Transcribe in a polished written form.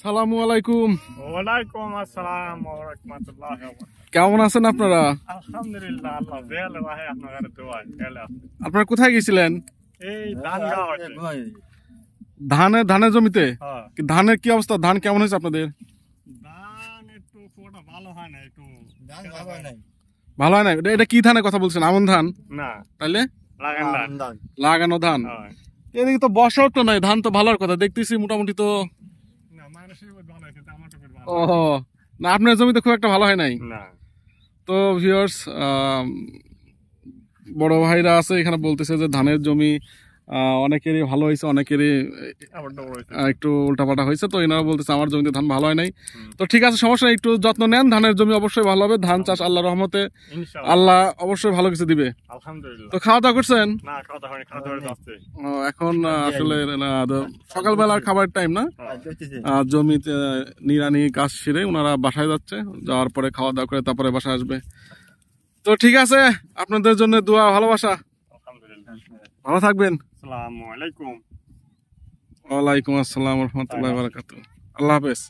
সালামু আলাইকুম। ওয়ালাইকুম আসসালাম ওয়া রাহমাতুল্লাহি ওয়া বারাকাতুহু। কেমন আছেন আপনারা? আলহামদুলিল্লাহ, আল্লাহ ভালো রাখে। আপনাদের দোয়ায় ভালো আছি। আপনারা কোথায় গেছিলেন? এই ধান গাওয়া ধানের জমিতে? হ্যাঁ, ধানের কি অবস্থা? ধান কেমন হয়েছে আপনাদের? ধান একটু খুব ভালো হয় না, একটু ধান ভালো হয় না। ভালো হয় না? এটা কি ধানের কথা বলছেন? আমন ধান? না, তাইলে লাগান ধান। লাগানো ধান। হ্যাঁ, এদিকে তো বর্ষাও তো নাই, ধান তো ভালোর কথা দেখতেছি মোটামুটি তো। না মানুষের ভালো হয়েছে, আমার তো ভালো। ও না, আপনার জমিতে খুব একটা ভালো হয় নাই। না, তো ভিউয়ার্স, বড় ভাইরা আছে এখানে বলতেছে যে ধানের জমি অনেকেরই ভালো হয়েছে, অনেকেরই আমার তো হয়েছে। একটু উল্টাপাল্টা হয়েছে। তো এনারা বলতেছে আমার জমিতে ধান ভালো হয় নাই। তো ঠিক আছে, সমস্যা নেই, একটু যত্ন নেন, ধানের জমি অবশ্যই ভালো হবে। ধান চাষ আল্লাহর রহমতে ইনশাআল্লাহ আল্লাহ অবশ্যই ভালো কিছু দিবে। আলহামদুলিল্লাহ। তো খাওয়া দাওয়া করছেন? না, খাওয়া হয়নি, খাওয়া যাচ্ছে। এখন আসলে সকালবেলার খাবারের টাইম না, জমিতে নিড়ানি কাজ সেরে ওনারা বাসায় যাচ্ছে, যাওয়ার পরে খাওয়া দাওয়া করে তারপরে বাসায় আসবে। তো ঠিক আছে, আপনাদের জন্য দোয়া ভালোবাসা। আলহামদুলিল্লাহ। ভালো থাকবেন। আসসালামু আলাইকুম। ওয়ালাইকুম আসসালাম রহমতুল্লাহ বারাকাতুহু। আল্লাহ হাফেজ।